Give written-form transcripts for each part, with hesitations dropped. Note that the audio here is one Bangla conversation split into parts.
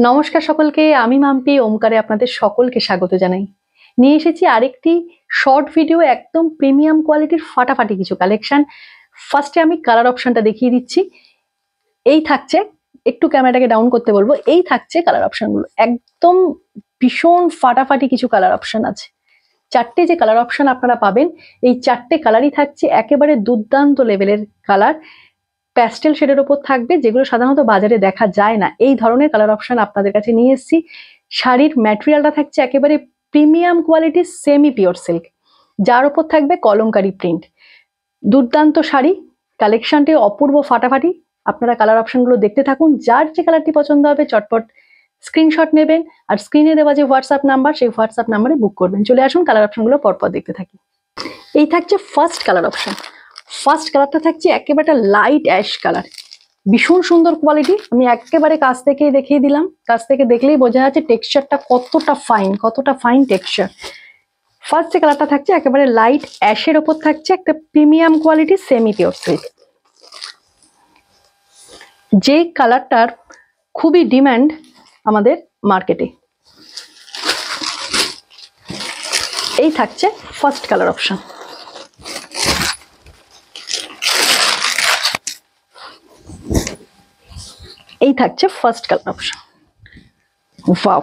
নমস্কার সকলকে, আমি মাম্পি ওমকারে আপনাদের সকলকে স্বাগত জানাই। নিয়ে এসেছি আরেকটি শর্ট ভিডিও, একদম প্রিমিয়াম কোয়ালিটির ফাটাফাটি কিছু কালেকশন। ফার্স্টে আমি কালার অপশনটা দেখিয়ে দিচ্ছি। এই থাকছে, একটু ক্যামেরাটাকে ডাউন করতে বলবো। এই থাকছে কালার অপশনগুলো, একদম ভীষণ ফাটাফাটি কিছু কালার অপশন আছে। চারটে যে কালার অপশন আপনারা পাবেন, এই চারটে কালারই থাকছে একেবারে দুর্দান্ত লেভেলের কালার। প্যাস্টেল শেডের ওপর থাকবে, যেগুলো সাধারণত বাজারে দেখা যায় না। এই ধরনের কালার অপশন আপনাদের কাছে নিয়ে এসেছি। শাড়ির ম্যাটেরিয়ালটা থাকছে একেবারে প্রিমিয়াম কোয়ালিটির সেমি পিওর সিল্ক, যার ওপর থাকবে কলমকারি প্রিন্ট। দুর্দান্ত শাড়ি, কালেকশনটি অপূর্ব ফাটাফাটি। আপনারা কালার অপশনগুলো দেখতে থাকুন। যার যে কালারটি পছন্দ হবে চটপট স্ক্রিনশট নেবেন, আর স্ক্রিনে দেওয়া যে হোয়াটসঅ্যাপ নাম্বার, সেই হোয়াটসঅ্যাপ নাম্বারে বুক করবেন। চলে আসুন, কালার অপশনগুলো পরপর দেখতে থাকি। এই থাকছে ফার্স্ট কালার অপশন। ফার্স্ট কালারটা থাকছে একেবারে লাইট অ্যাশ কালার, ভীষণ সুন্দর কোয়ালিটি। আমি একেবারে কাছ থেকে দেখিয়ে দিলাম, কাছ থেকে দেখলেই বোঝা যাচ্ছে টেক্সচারটা কতটা ফাইন টেক্সচার। ফার্স্ট যে কালারটা থাকছে একেবারে লাইট অ্যাশের ওপর থাকছে একটা premium quality semi pure silk, যে কালারটার খুবই ডিমান্ড আমাদের মার্কেটে। এই থাকছে ফার্স্ট কালার অপশন। এই থাকছে ফার্স্ট কালার অপশন। ওয়াও,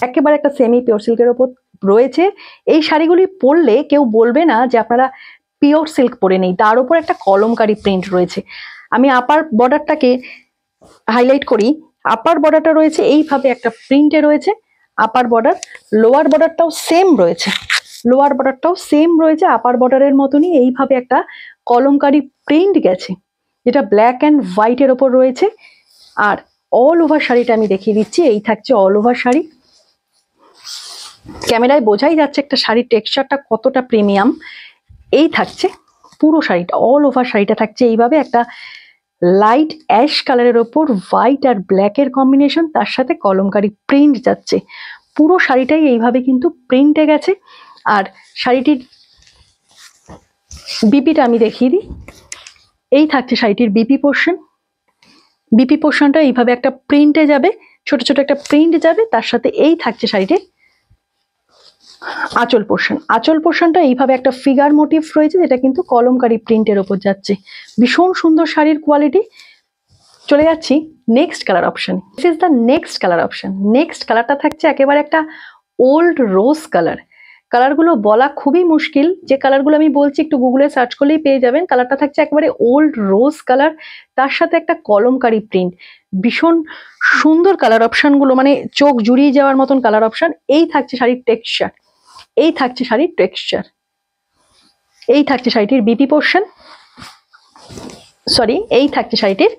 একেবারে একটা সেমি পিওর সিল্কের ওপর রয়েছে। এই শাড়িগুলি পরলে কেউ বলবে না যে আপনারা পিওর সিল্ক পরে নেই। তার উপর একটা কলমকারি প্রিন্ট রয়েছে। আমি আপার বর্ডারটাকে হাইলাইট করি। আপার বর্ডারটা রয়েছে এইভাবে একটা প্রিন্টে রয়েছে আপার বর্ডার। লোয়ার বর্ডারটাও সেম রয়েছে, আপার বর্ডারের মতনই এইভাবে একটা কলমকারি প্রিন্ট গেছে, যেটা ব্ল্যাক অ্যান্ড হোয়াইটের ওপর রয়েছে। আর অল ওভার শাড়িটা আমি দেখিয়ে দিচ্ছি। এই থাকছে অল ওভার শাড়ি। ক্যামেরায় বোঝাই যাচ্ছে একটা শাড়ির টেক্সচারটা কতটা প্রিমিয়াম। এই থাকছে পুরো শাড়িটা, অল ওভার শাড়িটা থাকছে এইভাবে একটা লাইট অ্যাশ কালারের ওপর হোয়াইট আর ব্ল্যাকের কম্বিনেশন, তার সাথে কলমকারি প্রিন্ট যাচ্ছে। পুরো শাড়িটাই এইভাবে কিন্তু প্রিন্টে গেছে। আর শাড়িটির বিপিটা আমি দেখিয়ে দিই। এই থাকছে শাড়িটির বিপি পোর্শন। বিপি পোর্শনটা এইভাবে একটা প্রিন্টে যাবে, ছোট ছোট একটা প্রিন্ট যাবে। তার সাথে এই থাকছে শাড়িটির আঁচল পোর্শন। আঁচল পোর্শনটা এইভাবে একটা ফিগার মোটিভ রয়েছে, যেটা কিন্তু কলমকারি প্রিন্টের ওপর যাচ্ছে। ভীষণ সুন্দর শাড়ির কোয়ালিটি। চলে যাচ্ছি next colour option. This is the next colour option. Next কালারটা থাকছে একেবারে একটা ওল্ড রোজ কালার। কালারগুলো বলা খুবই মুশকিল, যে কালারগুলো আমি বলছি একটু গুগলে সার্চ করলেই পেয়ে যাবেন। কালারটা থাকছে একেবারে ওল্ড রোজ কালার, তার সাথে একটা কলমকারি প্রিন্ট। ভীষণ সুন্দর কালার অপশনগুলো, মানে চোখ জুড়িয়ে যাওয়ার মতন কালার অপশন। এই থাকছে শাড়ির টেক্সচার, এই থাকছে শাড়ির টেক্সচার। এই থাকছে শাড়িটির বিপি পোর্শন, সরি, এই থাকছে শাড়িটির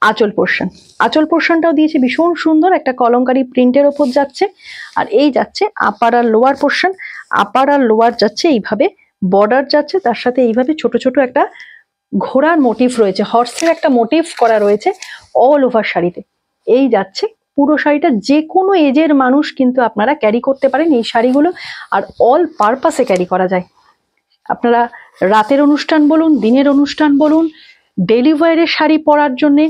আঁচল পোর্শন। আঁচল পোর্শনটাও দিয়েছে ভীষণ সুন্দর, একটা কলমকারি প্রিন্টের ওপর যাচ্ছে। আর এই যাচ্ছে আপার আর লোয়ার পোর্শন। আপার আর লোয়ার যাচ্ছে এইভাবে বর্ডার যাচ্ছে, তার সাথে এইভাবে ছোট ছোট একটা ঘোড়ার মোটিভ রয়েছে, হর্সের একটা মোটিভ করা রয়েছে অল ওভার শাড়িতে। এই যাচ্ছে পুরো শাড়িটা। যে কোনো এজের মানুষ কিন্তু আপনারা ক্যারি করতে পারেন এই শাড়িগুলো, আর অল পারপাসে ক্যারি করা যায়। আপনারা রাতের অনুষ্ঠান বলুন, দিনের অনুষ্ঠান বলুন, ডেলি ওয়্যারের শাড়ি পরার জন্যে,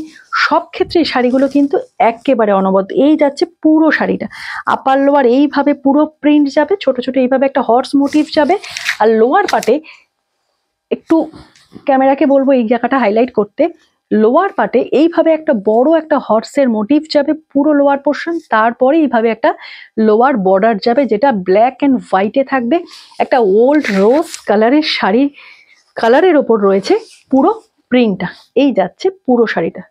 সব ক্ষেত্রে শাড়িগুলো কিন্তু একেবারে অনবদ্য। এই যাচ্ছে পুরো শাড়িটা, আপার লোয়ার এইভাবে পুরো প্রিন্ট যাবে, ছোট ছোট এইভাবে একটা হর্স মোটিভ যাবে। আর লোয়ার পার্টে একটু ক্যামেরাকে বলবো এই জায়গাটা হাইলাইট করতে। লোয়ার পার্টে এইভাবে একটা বড় একটা হর্সের মোটিভ যাবে পুরো লোয়ার পোর্শন। তারপরে এইভাবে একটা লোয়ার বর্ডার যাবে, যেটা ব্ল্যাক অ্যান্ড হোয়াইটে থাকবে। একটা ওল্ড রোজ কালারের শাড়ি কালারের ওপর রয়েছে পুরো প্রিন্টটা। এই যাচ্ছে পুরো শাড়িটা।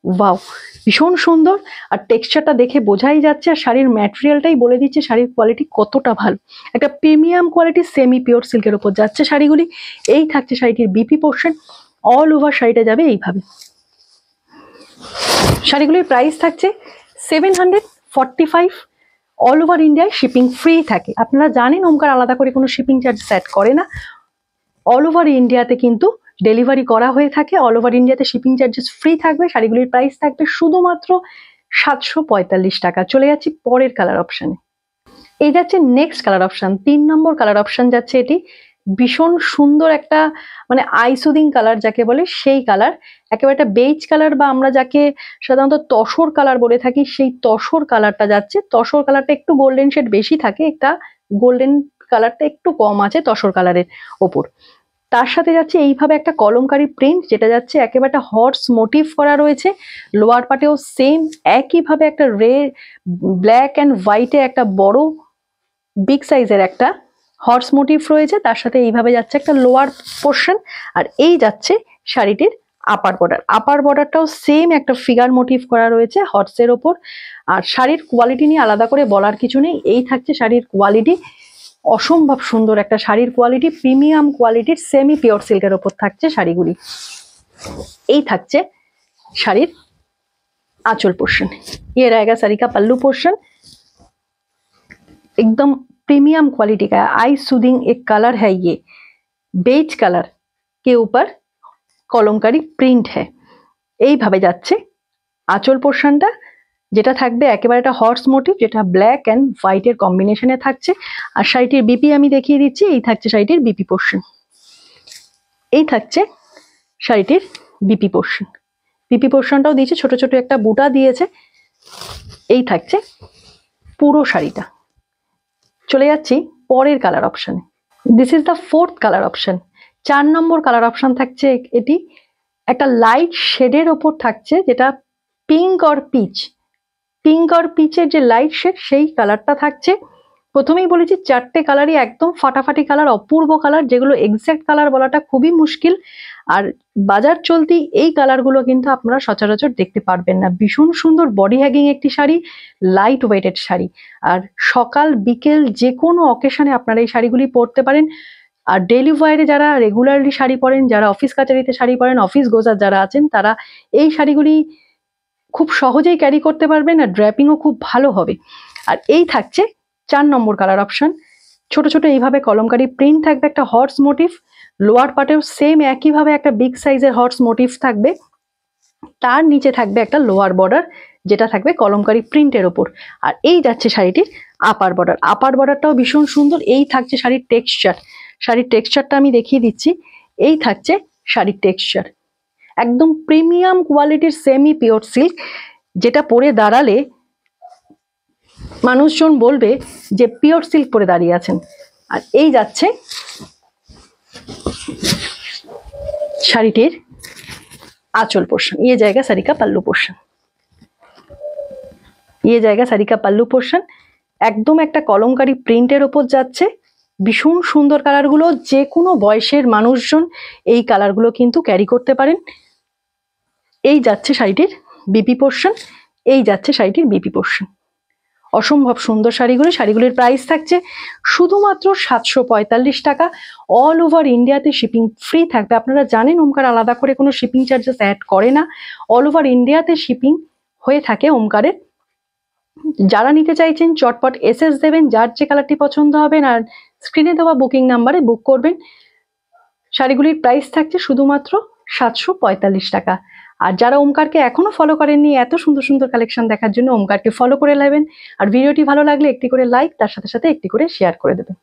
ওয়াও, ভীষণ সুন্দর। আর টেক্সচারটা দেখে বোঝাই যাচ্ছে, আর শাড়ির ম্যাটেরিয়ালটাই বলে দিচ্ছে শাড়ির কোয়ালিটি কতটা ভালো। একটা প্রিমিয়াম কোয়ালিটির সেমি পিওর সিল্কের ওপর যাচ্ছে শাড়িগুলি। এই থাকছে শাড়িটির বিপি পোর্শন। অল ওভার শাড়িটা যাবে এইভাবে। শাড়িগুলির প্রাইস থাকছে 745। অল ওভার ইন্ডিয়ায় শিপিং ফ্রি থাকে। আপনারা জানেন ওমকার আলাদা করে কোনো শিপিং চার্জ সেট করে না। অল ওভার ইন্ডিয়াতে কিন্তু ডেলিভারি করা হয়ে থাকে। অল ওভার ইন্ডিয়াতে শিপিং চার্জেস ফ্রি থাকবে। শাড়িগুলির প্রাইস থাকবে শুধুমাত্র 745 টাকা। চলে যাচ্ছি পরের কালার অপশানে। এই যাচ্ছে নেক্সট কালার অপশান, 3 নম্বর কালার অপশান যাচ্ছে এটি। ভীষণ সুন্দর একটা মানে আই সুদিং কালার যাকে বলে সেই কালার, একেবারে একটা বেজ কালার বা আমরা যাকে সাধারণত তসর কালার বলে থাকি সেই তসর কালারটা যাচ্ছে। তসর কালারটা একটু গোল্ডেন শেড বেশি থাকে, একটা গোল্ডেন কালারটা একটু কম আছে তসর কালারের ওপর। তার সাথে যাচ্ছে এইভাবে একটা কলমকারি প্রিন্ট যেটা যাচ্ছে একেবারে একটা হর্স মোটিভ করা রয়েছে। লোয়ার পার্টেও সেম একইভাবে একটা ব্ল্যাক অ্যান্ড হোয়াইটে একটা বড় বিগ সাইজের একটা হর্স মোটিভ রয়েছে। তার সাথে এইভাবে যাচ্ছে একটা লোয়ার পোর্শন, আর এই যাচ্ছে শাড়িটির আপার বর্ডার। আপার বর্ডারটাও সেম একটা ফিগার মোটিভ করা রয়েছে হর্সের ওপর। আর শাড়ির কোয়ালিটি নিয়ে আলাদা করে বলার কিছু নেই, এই থাকছে শাড়ির কোয়ালিটি। অসম্ভব সুন্দর একটা শাড়ির কোয়ালিটি, প্রিমিয়াম কোয়ালিটির সেমি পিওর সিল্কের ওপর থাকছে শাড়িগুলি। এই থাকছে শাড়ির आंचल पोर्शन। ये रहेगा साड़ी का पल्लू पोर्शन, एकदम प्रीमियम क्वालिटी का है, आई सूदिंग एक कलर है, ये बेज कलर के ऊपर कलमकारी प्रिंट है। এইভাবে যাচ্ছে আঁচল পোর্শনটা, যেটা থাকবে একেবারে একটা হর্স মোটিভ, যেটা ব্ল্যাক অ্যান্ড হোয়াইটের কম্বিনেশনে থাকছে। আর শাড়িটির বিপি আমি দেখিয়ে দিচ্ছি, এই থাকছে শাড়িটির বিপি পোর্শন। এই থাকছে শাড়িটির বিপি পোর্শন। বিপি পোর্শনটাও দিয়েছে, ছোট ছোট একটা বুটা দিয়েছে। এই থাকছে পুরো শাড়িটা। চলে যাচ্ছি পরের কালার অপশানে। This is the fourth colour option. 4 নম্বর কালার অপশান থাকছে এটি, একটা লাইট শেডের ওপর থাকছে, যেটা pink or peach, pink or পিচের যে লাইট শেড সেই কালারটা থাকছে। প্রথমেই বলেছি 4টে কালারই একদম ফাটাফাটি কালার, অপূর্ব কালার, যেগুলো এক্স্যাক্ট কালার বলাটা খুবই মুশকিল। আর বাজার চলতি এই কালারগুলো কিন্তু আপনারা সচরাচর দেখতে পারবেন না। ভীষণ সুন্দর বডি হ্যাগিং একটি শাড়ি, লাইট ওয়েটেড শাড়ি, আর সকাল বিকেল যে কোনো অকেশনে আপনারা এই শাড়িগুলি পরতে পারেন। আর ডেইলি ওয়্যারে যারা রেগুলারলি শাড়ি পরেন, যারা অফিস কাচারিতে শাড়ি পরেন, অফিস গোজার যারা আছেন, তারা এই শাড়িগুলি খুব সহজেই ক্যারি করতে পারবেন, আর ড্র্যাপিংও খুব ভালো হবে। আর এই থাকছে 4 নম্বর কালার অপশন। ছোট ছোট এইভাবে কলমকারি প্রিন্ট থাকবে, একটা হর্স মোটিভ। লোয়ার পার্টেও সেম একইভাবে একটা বিগ সাইজের হর্স মোটিভ থাকবে। তার নিচে থাকবে একটা লোয়ার বর্ডার, যেটা থাকবে কলমকারি প্রিন্টের ওপর। আর এই যাচ্ছে শাড়িটির আপার বর্ডার। আপার বর্ডারটাও ভীষণ সুন্দর। এই থাকছে শাড়ির টেক্সচার। শাড়ির টেক্সচারটা আমি দেখিয়ে দিচ্ছি। এই থাকছে শাড়ির টেক্সচার, একদম প্রিমিয়াম কোয়ালিটির সেমি পিওর সিল্ক, যেটা পরে দাঁড়ালে মানুষজন বলবে যে পিওর সিল্ক পরে দাঁড়িয়ে আছেন। আর এই যাচ্ছে শাড়িটির आंचल पोर्शन। ये जाएगा साड़ी का पल्लू पोर्शन। ये जाएगा साड़ी का पल्लू पोर्शन। একদম একটা কলমকারি প্রিন্টের ওপর যাচ্ছে। ভীষণ সুন্দর কালারগুলো, যে কোনো বয়সের মানুষজন এই কালারগুলো কিন্তু ক্যারি করতে পারেন। এই যাচ্ছে শাড়িটির বিপি পোর্শন। এই যাচ্ছে শাড়িটির বিপি পোর্শন। অসম্ভব সুন্দর শাড়িগুলি। শাড়িগুলির প্রাইস থাকছে শুধুমাত্র 745 টাকা। অল ওভার ইন্ডিয়াতে শিপিং ফ্রি থাকবে। আপনারা জানেন ওমকার আলাদা করে কোনো শিপিং চার্জেস অ্যাড করে না, অল ওভার ইন্ডিয়াতে শিপিং হয়ে থাকে ওমকারের। যারা নিতে চাইছেন চটপট এসএস দেবেন, যার যে কালারটি পছন্দ হবে, আর স্ক্রিনে দেওয়া বুকিং নাম্বারে বুক করবেন। শাড়িগুলির প্রাইস থাকছে শুধুমাত্র 745 টাকা। আর যারা ওমকারকে এখনো ফলো করেননি, এত সুন্দর সুন্দর কালেকশন দেখার জন্য ওমকারকে ফলো করে নেবেন। আর ভিডিওটি ভালো লাগলে একটি করে লাইক, তার সাথে সাথে একটি করে শেয়ার করে দেবেন।